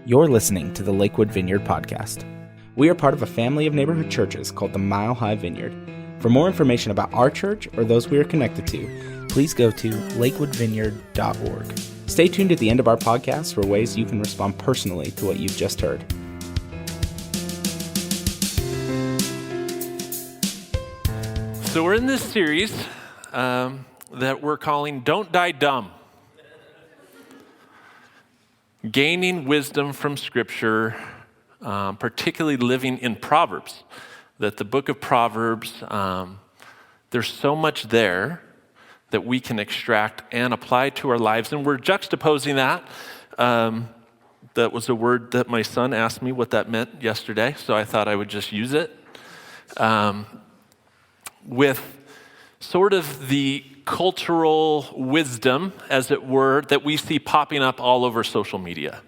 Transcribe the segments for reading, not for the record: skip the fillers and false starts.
You're listening to the Lakewood Vineyard Podcast. We are part of a family of neighborhood churches called the Mile High Vineyard. For more information about our church or those we are connected to, please go to lakewoodvineyard.org. Stay tuned at the end of our podcast for ways you can respond personally to what you've just heard. So we're in this series that we're calling Don't Die Dumb. Gaining wisdom from Scripture, particularly living in Proverbs. That the book of Proverbs, there's so much there that we can extract and apply to our lives. And we're juxtaposing that. That was a word that my son asked me what that meant yesterday, so I thought I would just use it. With sort of the cultural wisdom, as it were, that we see popping up all over social media.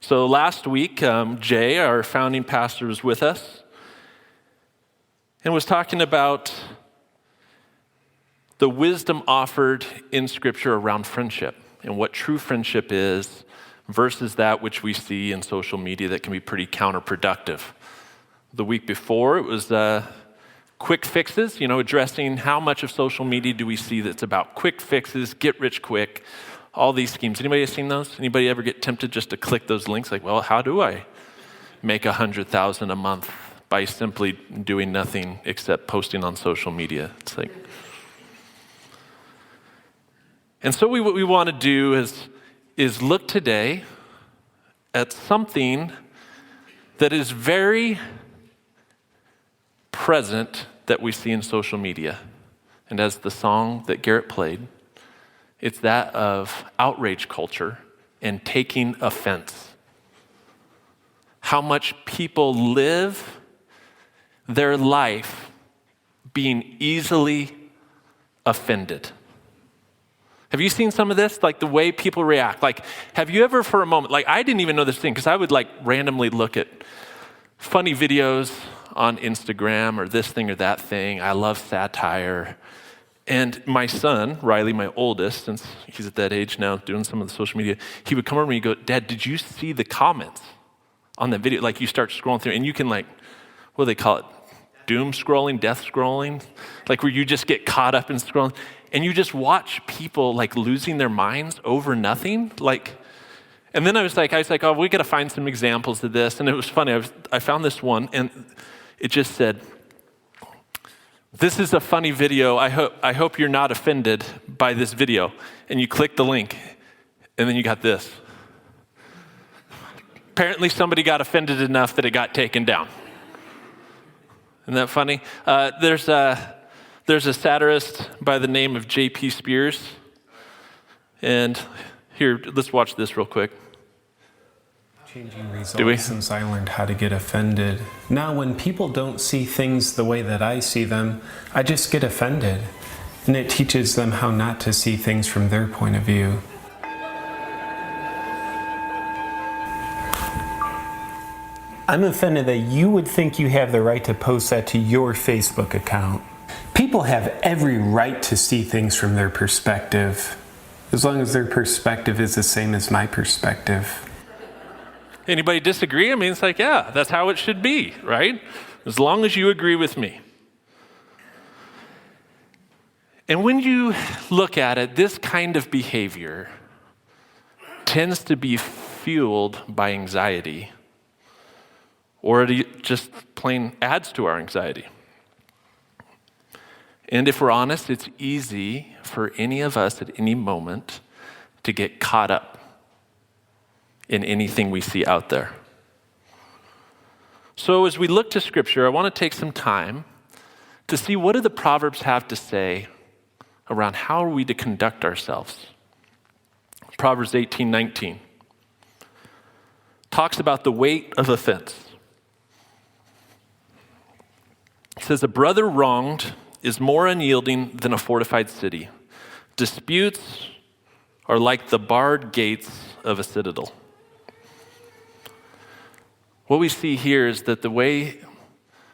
So last week, Jay, our founding pastor, was with us and was talking about the wisdom offered in Scripture around friendship and what true friendship is versus that which we see in social media that can be pretty counterproductive. The week before, it was quick fixes, addressing how much of social media do we see that's about quick fixes, get rich quick, all these schemes. Anybody have seen those? Anybody ever get tempted just to click those links? Like, well, how do I make $100,000 a month by simply doing nothing except posting on social media? It's like, and so what we want to do is look today at something that is very present that we see in social media. And as the song that Garrett played, it's that of outrage culture and taking offense. How much people live their life being easily offended. Have you seen some of this? Like the way people react. Like, have you ever for a moment, like I didn't even know this thing because I would like randomly look at funny videos on Instagram or this thing or that thing. I love satire. And my son, Riley, my oldest, since he's at that age now doing some of the social media, he would come over to me and go, Dad, did you see the comments on that video? Like you start scrolling through and you can like, what do they call it? Doom scrolling, death scrolling? Like where you just get caught up in scrolling and you just watch people like losing their minds over nothing. And then I was like, oh, we got to find some examples of this. And it was funny. I found this one and it just said, this is a funny video. I hope you're not offended by this video. And you click the link, and then you got this. Apparently somebody got offended enough that it got taken down. Isn't that funny? There's a satirist by the name of J.P. Spears. And here, let's watch this real quick. Changing results since I learned how to get offended. Now when people don't see things the way that I see them, I just get offended. And it teaches them how not to see things from their point of view. I'm offended that you would think you have the right to post that to your Facebook account. People have every right to see things from their perspective, as long as their perspective is the same as my perspective. Anybody disagree? I mean, it's like, yeah, that's how it should be, right? As long as you agree with me. And when you look at it, this kind of behavior tends to be fueled by anxiety, or it just plain adds to our anxiety. And if we're honest, it's easy for any of us at any moment to get caught up in anything we see out there. So as we look to Scripture, I want to take some time to see what do the Proverbs have to say around how are we to conduct ourselves. Proverbs 18:19 talks about the weight of offense. It says, a brother wronged is more unyielding than a fortified city. Disputes are like the barred gates of a citadel. What we see here is that the way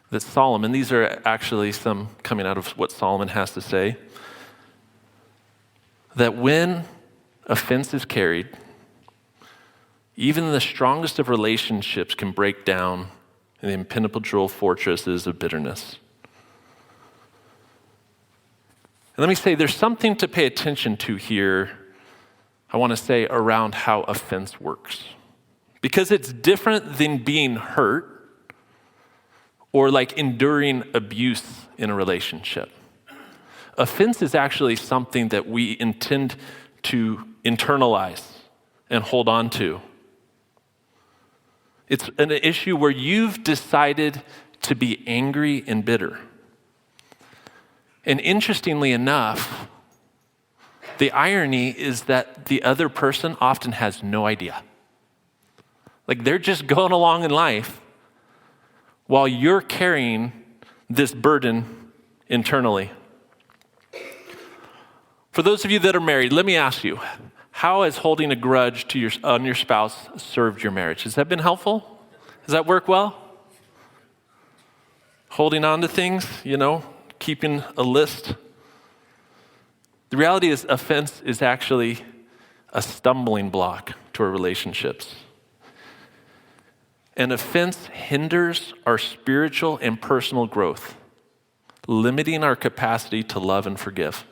that Solomon, these are actually some coming out of what Solomon has to say, that when offense is carried, Even the strongest of relationships can break down in the impenetrable fortresses of bitterness. And let me say, there's something to pay attention to here, I want to say, around how offense works. Because it's different than being hurt or like enduring abuse in a relationship. Offense is actually something that we intend to internalize and hold on to. It's an issue where you've decided to be angry and bitter. And interestingly enough, the irony is that the other person often has no idea. Like they're just going along in life while you're carrying this burden internally. For those of you that are married, let me ask you, how has holding a grudge on your spouse served your marriage? Has that been helpful? Does that work well? Holding on to things, keeping a list. The reality is offense is actually a stumbling block to our relationships. And offense hinders our spiritual and personal growth, limiting our capacity to love and forgive.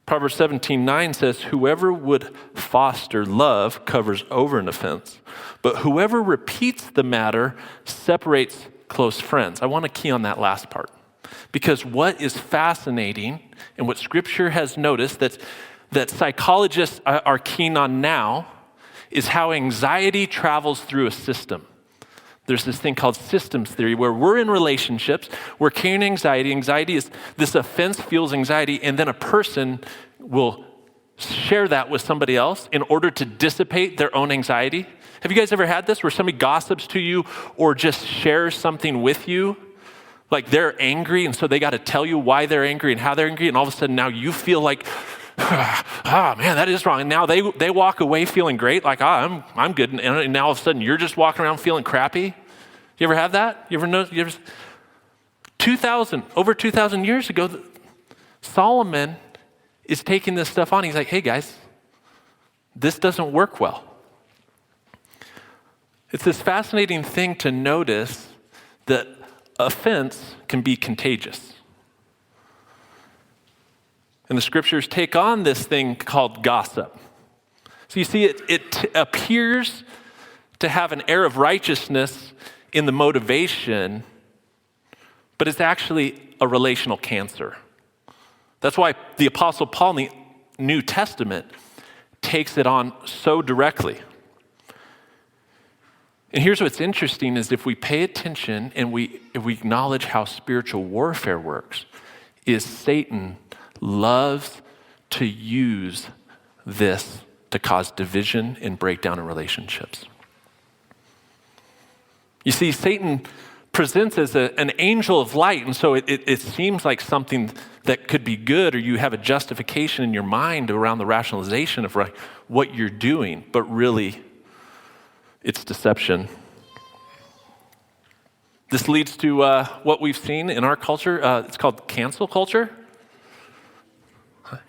Proverbs 17:9 says, whoever would foster love covers over an offense, but whoever repeats the matter separates close friends. I want to key on that last part, because what is fascinating and what Scripture has noticed that psychologists are keen on now is how anxiety travels through a system. There's this thing called systems theory where we're in relationships, we're carrying anxiety. Anxiety is this offense fuels anxiety, and then a person will share that with somebody else in order to dissipate their own anxiety. Have you guys ever had this where somebody gossips to you or just shares something with you? Like they're angry, and so they got to tell you why they're angry and how they're angry, and all of a sudden now you feel like, man, that is wrong. And now they walk away feeling great, like, I'm good. And now all of a sudden you're just walking around feeling crappy. You ever have that? You ever know? Over 2,000 years ago, Solomon is taking this stuff on. He's like, hey guys, this doesn't work well. It's this fascinating thing to notice that offense can be contagious. And the Scriptures take on this thing called gossip. So you see, it appears to have an air of righteousness in the motivation, but it's actually a relational cancer. That's why the Apostle Paul in the New Testament takes it on so directly. And here's what's interesting is if we pay attention and if we acknowledge how spiritual warfare works, is Satan loves to use this to cause division and breakdown in relationships. You see, Satan presents as an angel of light, and so it seems like something that could be good, or you have a justification in your mind around the rationalization of what you're doing, but really, it's deception. This leads to what we've seen in our culture. It's called cancel culture.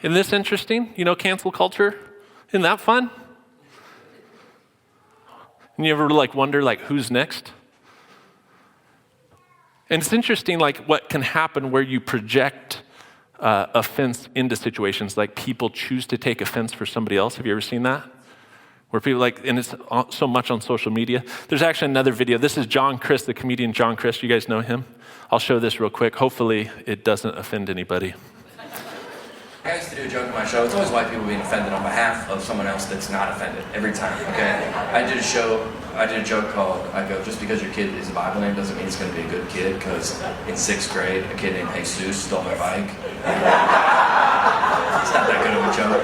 Isn't this interesting? Cancel culture? Isn't that fun? And you ever wonder who's next? And it's interesting what can happen where you project offense into situations, like people choose to take offense for somebody else. Have you ever seen that? Where people and it's so much on social media. There's actually another video. This is John Crist, the comedian John Crist. You guys know him? I'll show this real quick. Hopefully it doesn't offend anybody. I used to do a joke on my show. It's always white people being offended on behalf of someone else that's not offended every time, okay? I did a joke called, just because your kid is a Bible name doesn't mean it's going to be a good kid, because in 6th grade, a kid named Jesus stole my bike. It's not that good of a joke,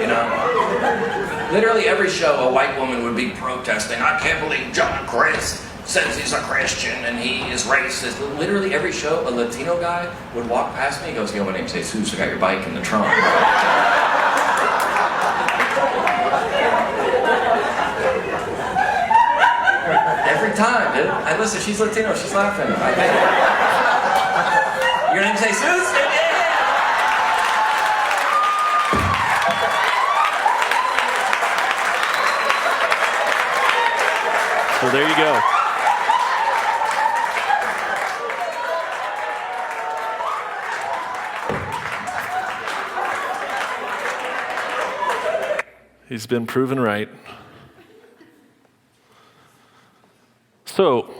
Literally every show, a white woman would be protesting, I can't believe John Crist says he's a Christian and he is racist. Literally every show, a Latino guy would walk past me and goes, yo, my name's Jesus, I got your bike in the trunk. Every time, dude. Listen, she's Latino, she's laughing. Your name's Jesus? So there you go. He's been proven right. So,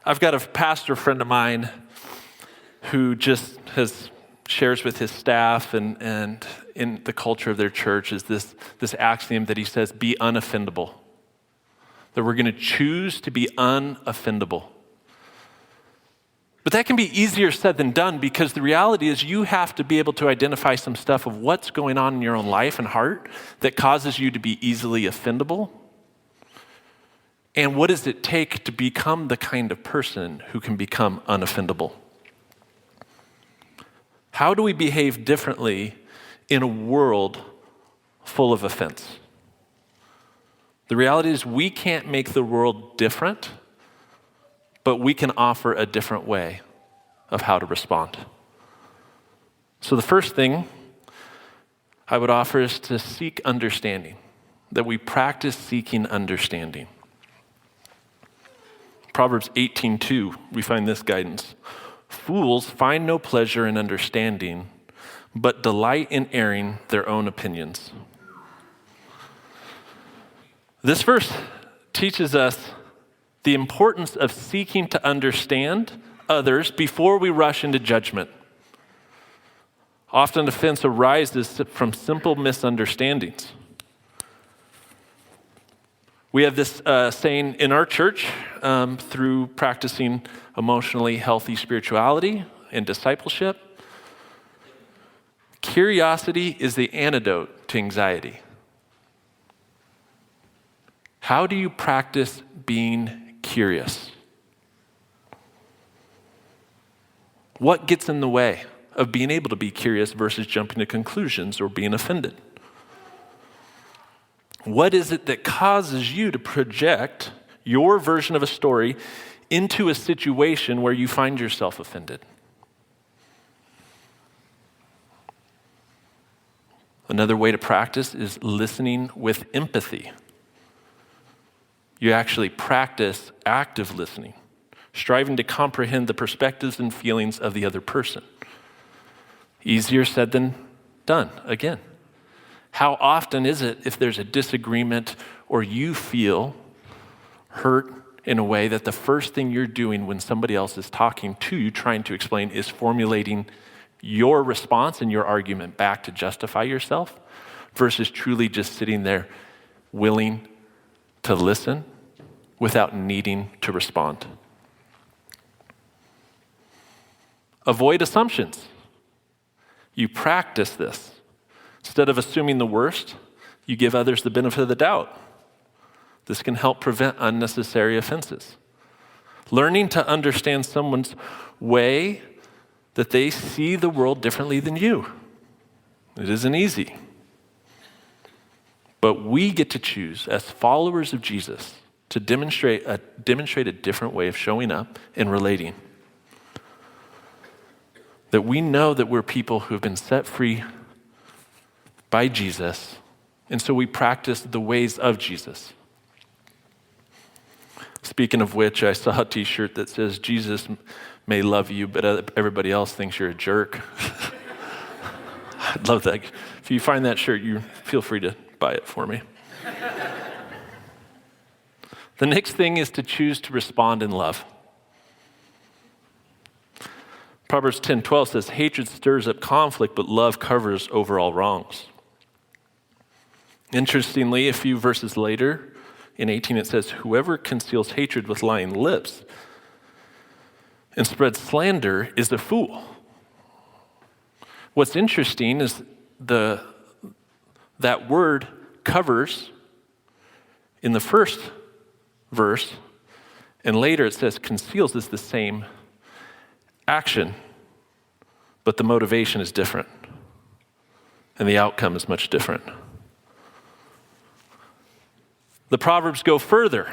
I've got a pastor friend of mine who just shares with his staff and in the culture of their church is this axiom that he says, be unoffendable. That we're going to choose to be unoffendable. But that can be easier said than done because the reality is you have to be able to identify some stuff of what's going on in your own life and heart that causes you to be easily offendable. And what does it take to become the kind of person who can become unoffendable? How do we behave differently in a world full of offense? The reality is we can't make the world different, but we can offer a different way of how to respond. So the first thing I would offer is to seek understanding, that we practice seeking understanding. Proverbs 18:2, we find this guidance. Fools find no pleasure in understanding, but delight in airing their own opinions. This verse teaches us the importance of seeking to understand others before we rush into judgment. Often offense arises from simple misunderstandings. We have this saying in our church through practicing emotionally healthy spirituality and discipleship. Curiosity is the antidote to anxiety. How do you practice being curious? What gets in the way of being able to be curious versus jumping to conclusions or being offended? What is it that causes you to project your version of a story into a situation where you find yourself offended? Another way to practice is listening with empathy. You actually practice active listening, striving to comprehend the perspectives and feelings of the other person. Easier said than done, again. How often is it if there's a disagreement or you feel hurt in a way that the first thing you're doing when somebody else is talking to you, trying to explain, is formulating your response and your argument back to justify yourself versus truly just sitting there willing to listen without needing to respond? Avoid assumptions. You practice this. Instead of assuming the worst, you give others the benefit of the doubt. This can help prevent unnecessary offenses. Learning to understand someone's way that they see the world differently than you. It isn't easy. But we get to choose, as followers of Jesus, to demonstrate a different way of showing up and relating. That we know that we're people who have been set free by Jesus, and so we practice the ways of Jesus. Speaking of which, I saw a t-shirt that says, Jesus may love you, but everybody else thinks you're a jerk. I'd love that. If you find that shirt, you feel free to buy it for me. The next thing is to choose to respond in love. Proverbs 10:12 says, hatred stirs up conflict, but love covers over all wrongs. Interestingly, a few verses later, in 18, it says, whoever conceals hatred with lying lips and spreads slander is a fool. What's interesting is that word covers in the first verse, and later it says conceals is the same action, but the motivation is different, and the outcome is much different. The Proverbs go further.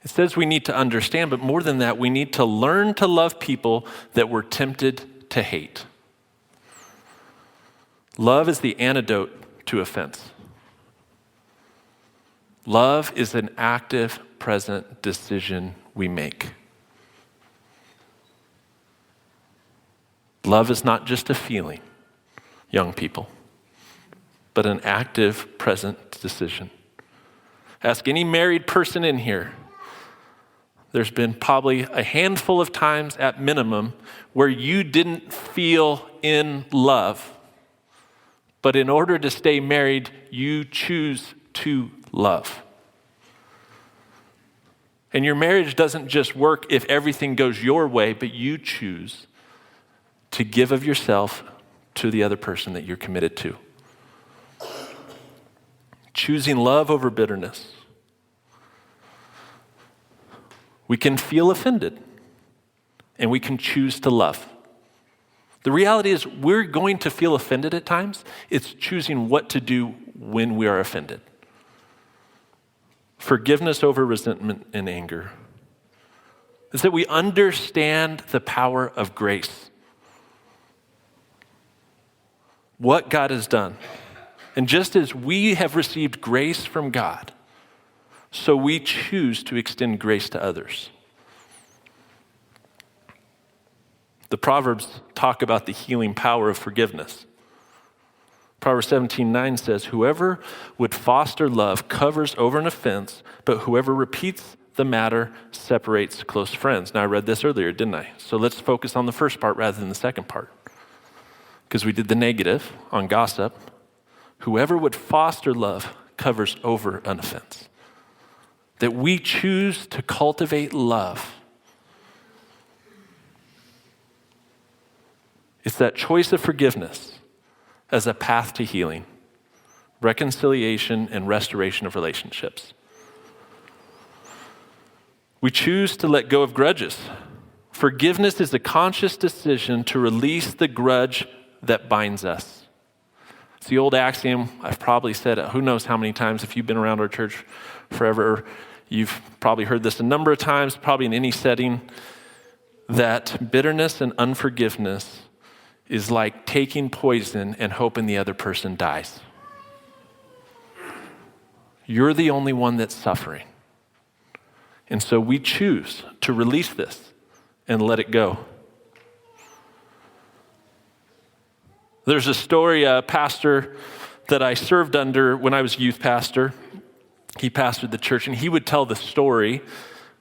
It says we need to understand, but more than that, we need to learn to love people that we're tempted to hate. Love is the antidote to offense. Love is an active, present decision we make. Love is not just a feeling, young people, but an active, present decision. Ask any married person in here. There's been probably a handful of times at minimum where you didn't feel in love. But in order to stay married, you choose to love. And your marriage doesn't just work if everything goes your way, but you choose to give of yourself to the other person that you're committed to. Choosing love over bitterness. We can feel offended, and we can choose to love. The reality is we're going to feel offended at times. It's choosing what to do when we are offended. Forgiveness over resentment and anger. It's that we understand the power of grace. What God has done. And just as we have received grace from God, so we choose to extend grace to others. The Proverbs talk about the healing power of forgiveness. Proverbs 17:9 says, "Whoever would foster love covers over an offense, but whoever repeats the matter separates close friends." Now, I read this earlier, didn't I? So let's focus on the first part rather than the second part, because we did the negative on gossip. Whoever would foster love covers over an offense. That we choose to cultivate love. It's that choice of forgiveness as a path to healing, reconciliation, and restoration of relationships. We choose to let go of grudges. Forgiveness is a conscious decision to release the grudge that binds us. It's the old axiom, I've probably said it who knows how many times. If you've been around our church forever, you've probably heard this a number of times, probably in any setting, that bitterness and unforgiveness is like taking poison and hoping the other person dies. You're the only one that's suffering. And so we choose to release this and let it go. There's a story, a pastor that I served under when I was youth pastor. He pastored the church, and he would tell the story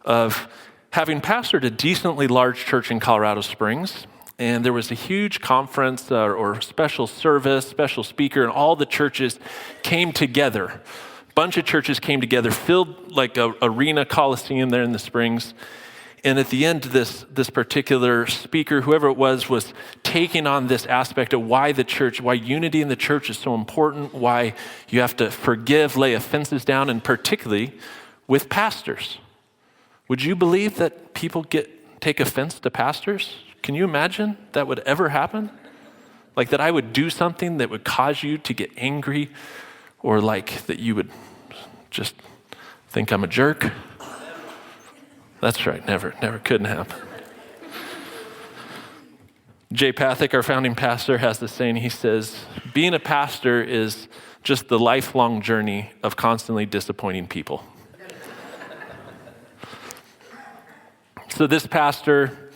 of having pastored a decently large church in Colorado Springs. And there was a huge conference or special service, special speaker, and all the churches came together. A bunch of churches came together, filled like a arena coliseum there in the Springs. And at the end, this particular speaker, whoever it was taking on this aspect of why unity in the church is so important, why you have to forgive, lay offenses down, and particularly with pastors. Would you believe that people take offense to pastors? Can you imagine that would ever happen? Like that I would do something that would cause you to get angry, or like that you would just think I'm a jerk? That's right, never couldn't happen. Jay Pathak, our founding pastor, has this saying. He says, being a pastor is just the lifelong journey of constantly disappointing people. So this pastor,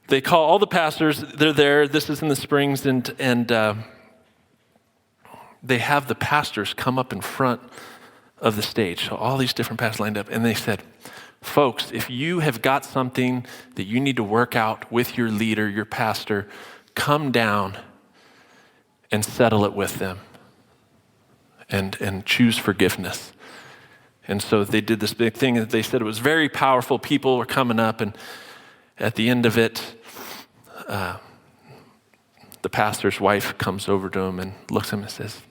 they call all the pastors, they're there, this is in the Springs, and they have the pastors come up in front of the stage. So all these different pastors lined up, and they said, folks, if you have got something that you need to work out with your leader, your pastor, come down and settle it with them and choose forgiveness. And so they did this big thing, and they said it was very powerful. People were coming up, and at the end of it, the pastor's wife comes over to him and looks at him and says,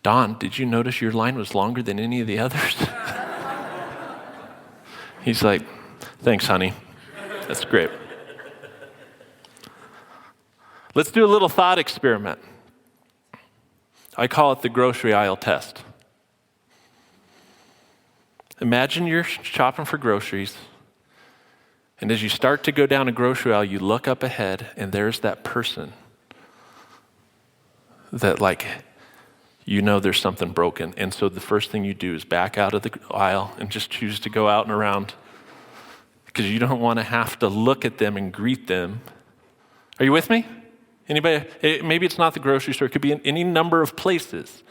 Don, did you notice your line was longer than any of the others? He's like, thanks, honey. That's great. Let's do a little thought experiment. I call it the grocery aisle test. Imagine you're shopping for groceries, and as you start to go down a grocery aisle, you look up ahead, and there's that person that you know there's something broken. And so the first thing you do is back out of the aisle and just choose to go out and around, because you don't want to have to look at them and greet them. Are you with me? Anybody? Maybe it's not the grocery store. It could be in any number of places.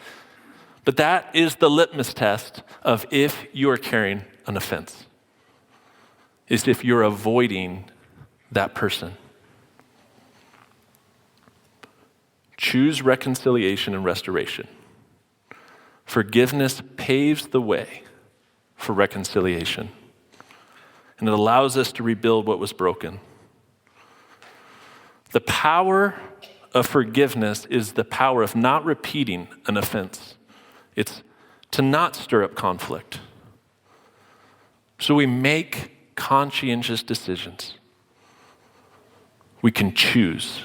But that is the litmus test of if you are carrying an offense, is if you're avoiding that person. Choose reconciliation and restoration. Forgiveness paves the way for reconciliation, and it allows us to rebuild what was broken. The power of forgiveness is the power of not repeating an offense. It's to not stir up conflict. So we make conscientious decisions. We can choose.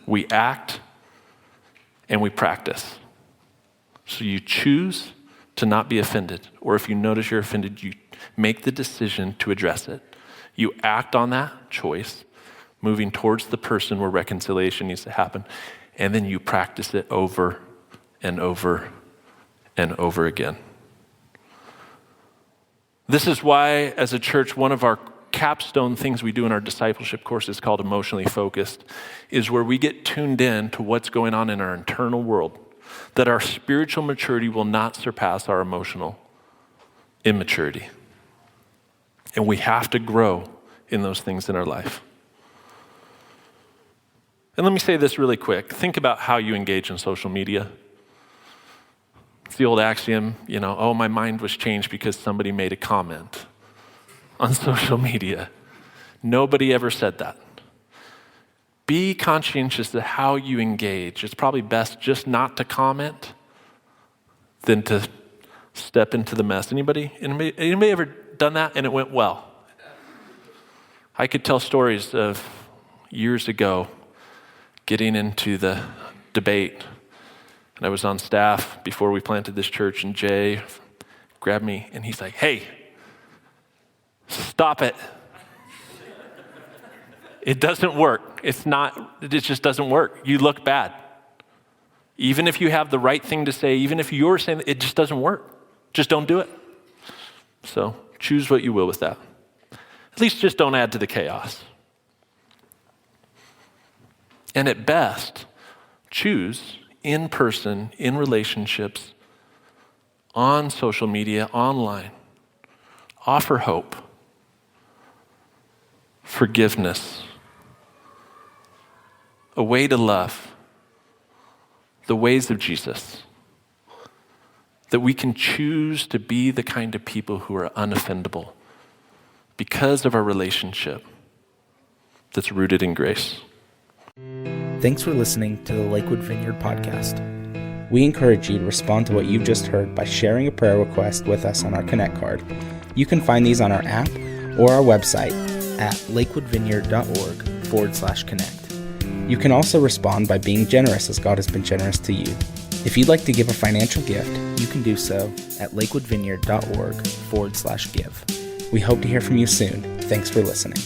We act and we practice. So you choose to not be offended, or if you notice you're offended, you make the decision to address it. You act on that choice, moving towards the person where reconciliation needs to happen, and then you practice it over and over and over again. This is why, as a church, one of our capstone things we do in our discipleship course is called Emotionally Focused, is where we get tuned in to what's going on in our internal world, that our spiritual maturity will not surpass our emotional immaturity. And we have to grow in those things in our life. And let me say this really quick. Think about how you engage in social media. It's the old axiom, oh, my mind was changed because somebody made a comment on social media. Nobody ever said that. Be conscientious of how you engage. It's probably best just not to comment than to step into the mess. Anybody ever done that and it went well? I could tell stories of years ago getting into the debate. And I was on staff before we planted this church, and Jay grabbed me and he's like, "Hey, stop it. It doesn't work. It just doesn't work. You look bad. Even if you have the right thing to say, even if you're saying it just doesn't work. Just don't do it." So choose what you will with that. At least just don't add to the chaos. And at best, choose in person, in relationships, on social media, online. Offer hope, forgiveness, a way to love, the ways of Jesus, that we can choose to be the kind of people who are unoffendable because of our relationship that's rooted in grace. Thanks for listening to the Lakewood Vineyard podcast. We encourage you to respond to what you've just heard by sharing a prayer request with us on our Connect card. You can find these on our app or our website at lakewoodvineyard.org/connect. You can also respond by being generous as God has been generous to you. If you'd like to give a financial gift, you can do so at lakewoodvineyard.org/give. We hope to hear from you soon. Thanks for listening.